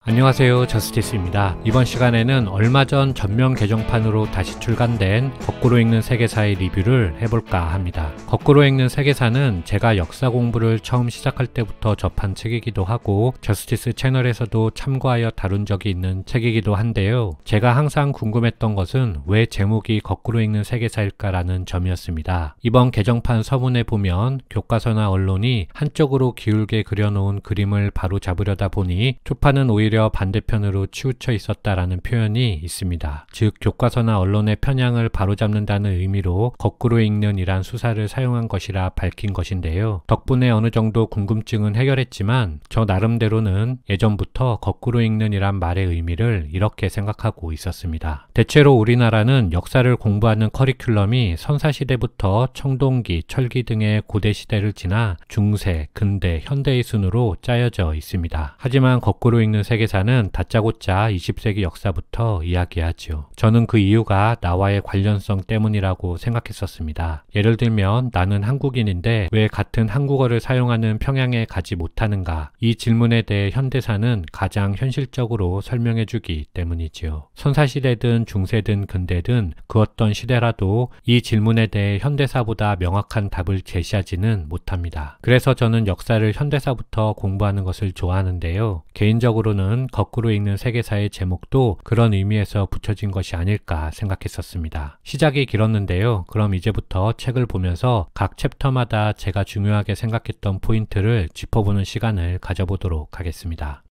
안녕하세요, 저스티스입니다. 이번 시간에는 얼마 전 전면 개정판으로 다시 출간된 거꾸로 읽는 세계사의 리뷰를 해볼까 합니다. 거꾸로 읽는 세계사는 제가 역사 공부를 처음 시작할 때부터 접한 책이기도 하고 저스티스 채널에서도 참고하여 다룬 적이 있는 책이기도 한데요. 제가 항상 궁금했던 것은 왜 제목이 거꾸로 읽는 세계사일까라는 점이었습니다. 이번 개정판 서문에 보면 교과서나 언론이 한쪽으로 기울게 그려놓은 그림을 바로 잡으려다 보니 초판은 오히려 반대편으로 치우쳐 있었다라는 표현이 있습니다. 즉 교과서나 언론의 편향을 바로잡는다는 의미로 거꾸로 읽는 이란 수사를 사용한 것이라 밝힌 것인데요. 덕분에 어느 정도 궁금증은 해결했지만 저 나름대로는 예전부터 거꾸로 읽는 이란 말의 의미를 이렇게 생각하고 있었습니다. 대체로 우리나라는 역사를 공부하는 커리큘럼이 선사시대부터 청동기, 철기 등의 고대 시대를 지나 중세, 근대, 현대의 순으로 짜여져 있습니다. 하지만 거꾸로 읽는 세계사는 다짜고짜 20세기 역사부터 이야기하지요. 저는 그 이유가 나와의 관련성 때문이라고 생각했었습니다. 예를 들면 나는 한국인인데 왜 같은 한국어를 사용하는 평양에 가지 못하는가? 이 질문에 대해 현대사는 가장 현실적으로 설명해주기 때문이지요. 선사시대든 중세든 근대든 그 어떤 시대라도 이 질문에 대해 현대사보다 명확한 답을 제시하지는 못합니다. 그래서 저는 역사를 현대사부터 공부하는 것을 좋아하는데요. 개인적으로는 거꾸로 읽는 세계사의 제목도 그런 의미에서 붙여진 것이 아닐까 생각했었습니다. 시작이 길었는데요. 그럼 이제부터 책을 보면서 각 챕터마다 제가 중요하게 생각했던 포인트를 짚어보는 시간을 가져보도록 하겠습니다.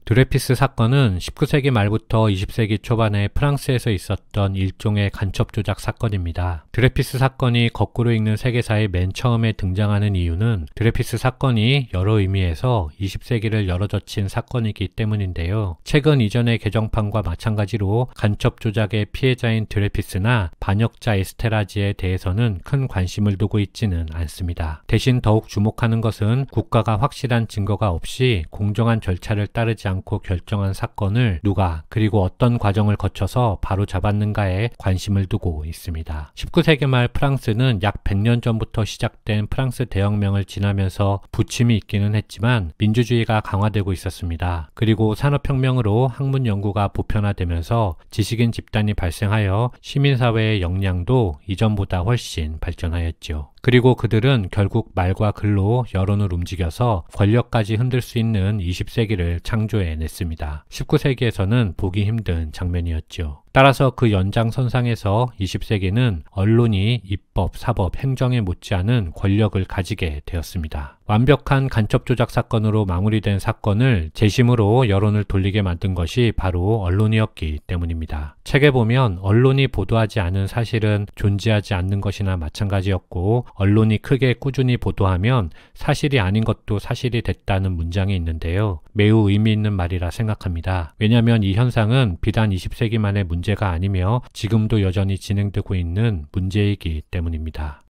드레피스 사건은 19세기 말부터 20세기 초반에 프랑스에서 있었던 일종의 간첩 조작 사건입니다. 드레피스 사건이 거꾸로 읽는 세계사에 맨 처음에 등장하는 이유는 드레피스 사건이 여러 의미에서 20세기를 열어젖힌 사건이기 때문인데요. 최근 이전의 개정판과 마찬가지로 간첩 조작의 피해자인 드레피스나 반역자 에스테라지에 대해서는 큰 관심을 두고 있지는 않습니다. 대신 더욱 주목하는 것은 국가가 확실한 증거가 없이 공정한 절차를 따르지 않고 결정한 사건을 누가 그리고 어떤 과정을 거쳐서 바로 잡았는가에 관심을 두고 있습니다. 19세기 말 프랑스는 약 100년 전부터 시작된 프랑스 대혁명을 지나면서 부침이 있기는 했지만 민주주의가 강화되고 있었습니다. 그리고 산업혁명으로 학문 연구가 보편화되면서 지식인 집단이 발생하여 시민사회의 역량도 이전보다 훨씬 발전하였죠. 그리고 그들은 결국 말과 글로 여론을 움직여서 권력까지 흔들 수 있는 20세기를 창조해냈습니다. 19세기에서는 보기 힘든 장면이었죠. 따라서 그 연장선상에서 20세기는 언론이 입법, 사법, 행정에 못지않은 권력을 가지게 되었습니다. 완벽한 간첩 조작 사건으로 마무리된 사건을 재심으로 여론을 돌리게 만든 것이 바로 언론이었기 때문입니다. 책에 보면 언론이 보도하지 않은 사실은 존재하지 않는 것이나 마찬가지였고 언론이 크게 꾸준히 보도하면 사실이 아닌 것도 사실이 됐다는 문장이 있는데요. 매우 의미 있는 말이라 생각합니다. 왜냐하면 이 현상은 비단 20세기만의 문제가 아니며 지금도 여전히 진행되고 있는 문제이기 때문입니다.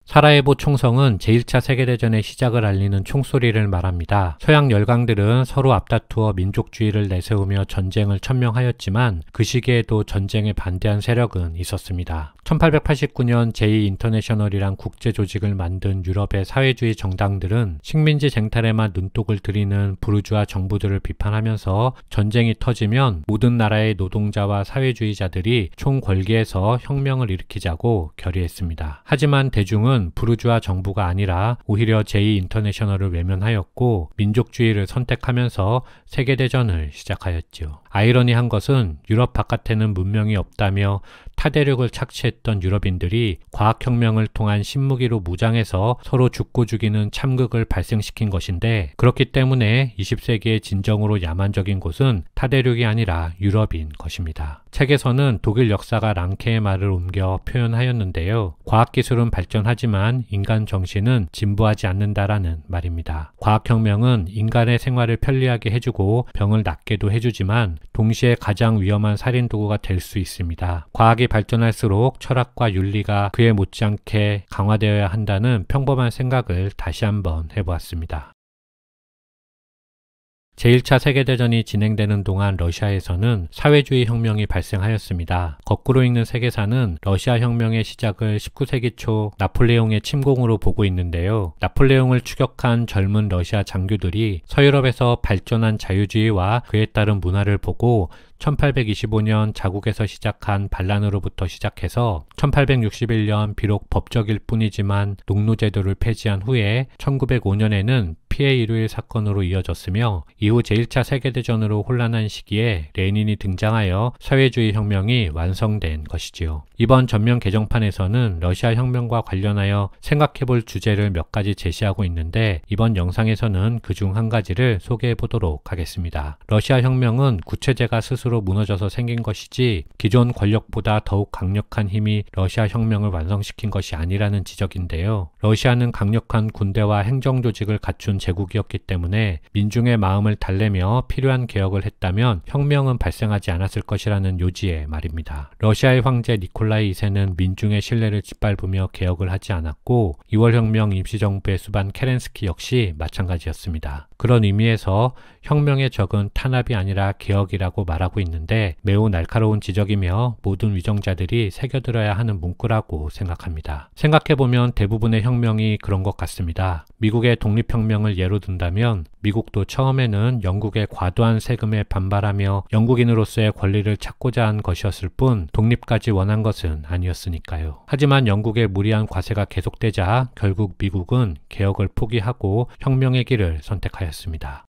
사라예보 총성은 제1차 세계대전의 시작을 알리는 총소리를 말합니다. 서양 열강들은 서로 앞다투어 민족주의를 내세우며 전쟁을 천명하였지만 그 시기에도 전쟁에 반대한 세력은 있었습니다. 1889년 제2인터내셔널이란 국제조직을 만든 유럽의 사회주의 정당들은 식민지 쟁탈에만 눈독을 들이는 부르주아 정부들을 비판하면서 전쟁이 터지면 모든 나라의 노동자와 사회주의자들이 총궐기에서 혁명을 일으키자고 결의했습니다. 하지만 대중은 부르주아 정부가 아니라 오히려 제2인터내셔널을 외면하였고 민족주의를 선택하면서 세계대전을 시작하였지요. 아이러니한 것은 유럽 바깥에는 문명이 없다며 타대륙을 착취했던 유럽인들이 과학혁명을 통한 신무기로 무장해서 서로 죽고 죽이는 참극을 발생시킨 것인데 그렇기 때문에 20세기의 진정으로 야만적인 곳은 타대륙이 아니라 유럽인 것입니다. 책에서는 독일 역사가 랑케의 말을 옮겨 표현하였는데요. 과학기술은 발전하지만 인간 정신은 진보하지 않는다라는 말입니다. 과학혁명은 인간의 생활을 편리하게 해주고 병을 낫게도 해주지만 동시에 가장 위험한 살인도구가 될 수 있습니다. 과학이 발전할수록 철학과 윤리가 그에 못지않게 강화되어야 한다는 평범한 생각을 다시 한번 해보았습니다. 제1차 세계대전이 진행되는 동안 러시아에서는 사회주의 혁명이 발생하였습니다. 거꾸로 읽는 세계사는 러시아 혁명의 시작을 19세기 초 나폴레옹의 침공으로 보고 있는데요. 나폴레옹을 추격한 젊은 러시아 장교들이 서유럽에서 발전한 자유주의와 그에 따른 문화를 보고 1825년 자국에서 시작한 반란으로부터 시작해서 1861년 비록 법적일 뿐이지만 농노제도를 폐지한 후에 1905년에는 피해 일요일 사건으로 이어졌으며 이후 제1차 세계대전으로 혼란한 시기에 레닌이 등장하여 사회주의 혁명이 완성된 것이지요. 이번 전면 개정판에서는 러시아 혁명과 관련하여 생각해볼 주제를 몇 가지 제시하고 있는데 이번 영상에서는 그중 한 가지를 소개해 보도록 하겠습니다. 러시아 혁명은 구체제가 스스로 무너져서 생긴 것이지 기존 권력보다 더욱 강력한 힘이 러시아 혁명을 완성시킨 것이 아니라는 지적인데요. 러시아는 강력한 군대와 행정조직을 갖춘 제국이었기 때문에 민중의 마음을 달래며 필요한 개혁을 했다면 혁명은 발생하지 않았을 것이라는 요지의 말입니다. 러시아의 황제 니콜라이 2세는 민중의 신뢰를 짓밟으며 개혁을 하지 않았고 2월혁명 임시정부에 수반 케렌스키 역시 마찬가지였습니다. 그런 의미에서 혁명의 적은 탄압이 아니라 개혁이라고 말하고 있는데 매우 날카로운 지적이며 모든 위정자들이 새겨들어야 하는 문구라고 생각합니다. 생각해보면 대부분의 혁명이 그런 것 같습니다. 미국의 독립혁명을 예로 든다면 미국도 처음에는 영국의 과도한 세금에 반발하며 영국인으로서의 권리를 찾고자 한 것이었을 뿐 독립까지 원한 것은 아니었으니까요. 하지만 영국의 무리한 과세가 계속되자 결국 미국은 개혁을 포기하고 혁명의 길을 선택하였습니다.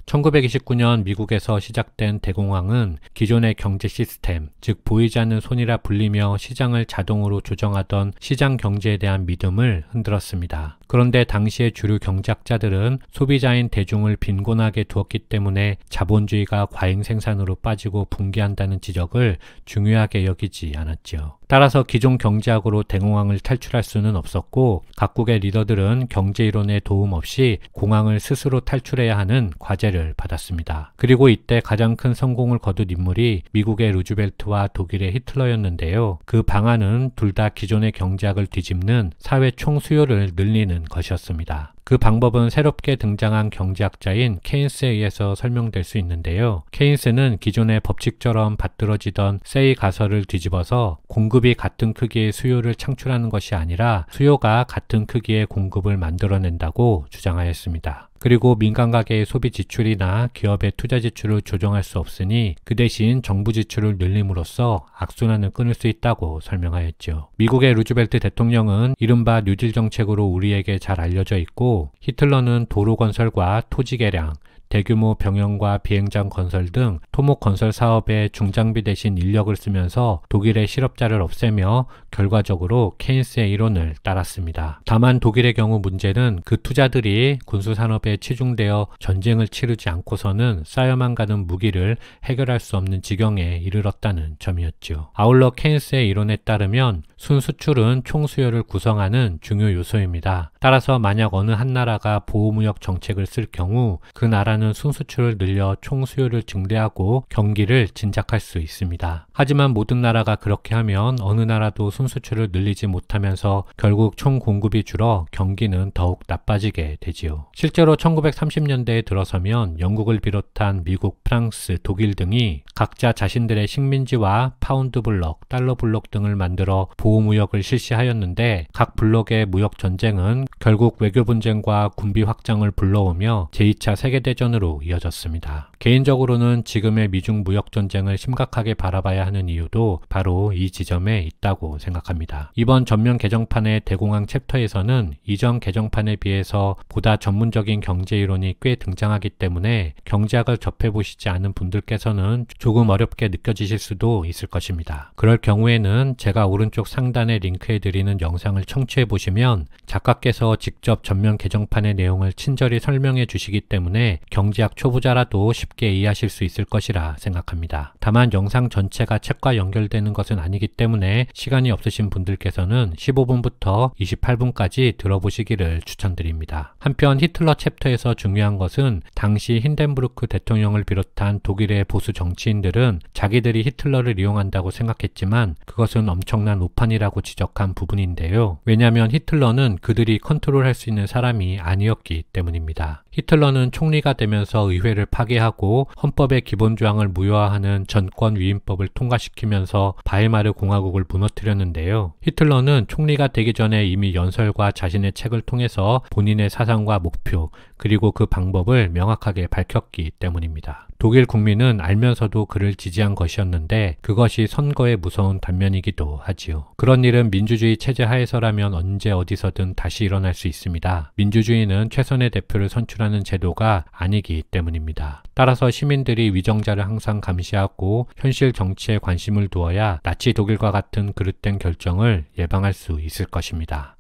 1929년 미국에서 시작된 대공황은 기존의 경제 시스템, 즉 보이지 않는 손이라 불리며 시장을 자동으로 조정하던 시장 경제에 대한 믿음을 흔들었습니다. 그런데 당시의 주류 경제학자들은 소비자인 대중을 빈곤하게 두었기 때문에 자본주의가 과잉 생산으로 빠지고 붕괴한다는 지적을 중요하게 여기지 않았지요. 따라서 기존 경제학으로 대공황을 탈출할 수는 없었고 각국의 리더들은 경제이론의 도움 없이 공황을 스스로 탈출해야 하는 과제를 받았습니다. 그리고 이때 가장 큰 성공을 거둔 인물이 미국의 루즈벨트와 독일의 히틀러였는데요. 그 방안은 둘 다 기존의 경제학을 뒤집는 사회 총수요를 늘리는 것이었습니다. 그 방법은 새롭게 등장한 경제학자인 케인스에 의해서 설명될 수 있는데요. 케인스는 기존의 법칙처럼 받들어지던 세이 가설을 뒤집어서 공급이 같은 크기의 수요를 창출하는 것이 아니라 수요가 같은 크기의 공급을 만들어낸다고 주장하였습니다. 그리고 민간 가계의 소비 지출이나 기업의 투자 지출을 조정할 수 없으니 그 대신 정부 지출을 늘림으로써 악순환을 끊을 수 있다고 설명하였죠. 미국의 루즈벨트 대통령은 이른바 뉴딜 정책으로 우리에게 잘 알려져 있고 히틀러는 도로 건설과 토지 개량, 대규모 병영과 비행장 건설 등 토목 건설 사업에 중장비 대신 인력을 쓰면서 독일의 실업자를 없애며 결과적으로 케인스의 이론을 따랐습니다. 다만 독일의 경우 문제는 그 투자들이 군수산업에 치중되어 전쟁을 치르지 않고서는 쌓여만 가는 무기를 해결할 수 없는 지경에 이르렀다는 점이었죠. 아울러 케인스의 이론에 따르면 순수출은 총수요를 구성하는 중요 요소입니다. 따라서 만약 어느 한 나라가 보호무역 정책을 쓸 경우 그 나라는 순수출을 늘려 총수요를 증대하고 경기를 진작할 수 있습니다. 하지만 모든 나라가 그렇게 하면 어느 나라도 순수출을 늘리지 못하면서 결국 총 공급이 줄어 경기는 더욱 나빠지게 되지요. 실제로 1930년대에 들어서면 영국을 비롯한 미국, 프랑스, 독일 등이 각자 자신들의 식민지와 파운드 블록, 달러 블록 등을 만들어 보호무역을 실시하였는데 각 블록의 무역 전쟁은 결국 외교 분쟁과 군비 확장을 불러오며 제2차 세계대전으로 이어졌습니다. 개인적으로는 지금의 미중 무역 전쟁을 심각하게 바라봐야 하는 이유도 바로 이 지점에 있다고 생각합니다. 이번 전면 개정판의 대공황 챕터에서는 이전 개정판에 비해서 보다 전문적인 경제이론이 꽤 등장하기 때문에 경제학을 접해보시지 않은 분들께서는 조금 어렵게 느껴지실 수도 있을 것입니다. 그럴 경우에는 제가 오른쪽 상단에 링크해드리는 영상을 청취해보시면 작가께서 직접 전면 개정판의 내용을 친절히 설명해 주시기 때문에 경제학 초보자라도 쉽게 이해하실 수 있을 것이라 생각합니다. 다만 영상 전체가 책과 연결되는 것은 아니기 때문에 시간이 없으신 분들께서는 15분부터 28분까지 들어보시기를 추천드립니다. 한편 히틀러 챕터에서 중요한 것은 당시 힌덴부르크 대통령을 비롯한 독일의 보수 정치인들은 자기들이 히틀러를 이용한다고 생각했지만 그것은 엄청난 오판이라고 지적한 부분인데요. 왜냐하면 히틀러는 그들이 컨트롤할 수 있는 사람이 아니었기 때문입니다. 히틀러는 총리가 되면서 의회를 파괴하고 헌법의 기본조항을 무효화하는 전권위임법을 통과시키면서 바이마르 공화국을 무너뜨렸는데요. 히틀러는 총리가 되기 전에 이미 연설과 자신의 책을 통해서 본인의 사상과 목표 그리고 그 방법을 명확하게 밝혔기 때문입니다. 독일 국민은 알면서도 그를 지지한 것이었는데 그것이 선거의 무서운 단면이기도 하지요. 그런 일은 민주주의 체제 하에서라면 언제 어디서든 다시 일어날 수 있습니다. 민주주의는 최선의 대표를 선출하는 제도가 아니기 때문입니다. 따라서 시민들이 위정자를 항상 감시하고 현실 정치에 관심을 두어야 나치 독일과 같은 그릇된 결정을 예방할 수 있을 것입니다.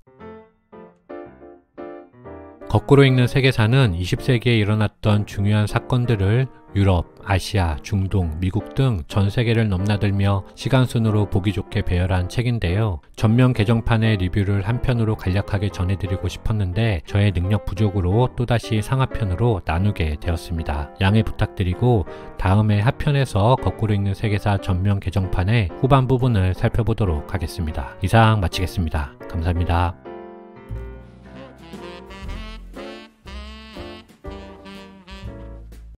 거꾸로 읽는 세계사는 20세기에 일어났던 중요한 사건들을 유럽, 아시아, 중동, 미국 등 전 세계를 넘나들며 시간순으로 보기 좋게 배열한 책인데요. 전면 개정판의 리뷰를 한 편으로 간략하게 전해드리고 싶었는데 저의 능력 부족으로 또다시 상하편으로 나누게 되었습니다. 양해 부탁드리고 다음에 하편에서 거꾸로 읽는 세계사 전면 개정판의 후반 부분을 살펴보도록 하겠습니다. 이상 마치겠습니다. 감사합니다.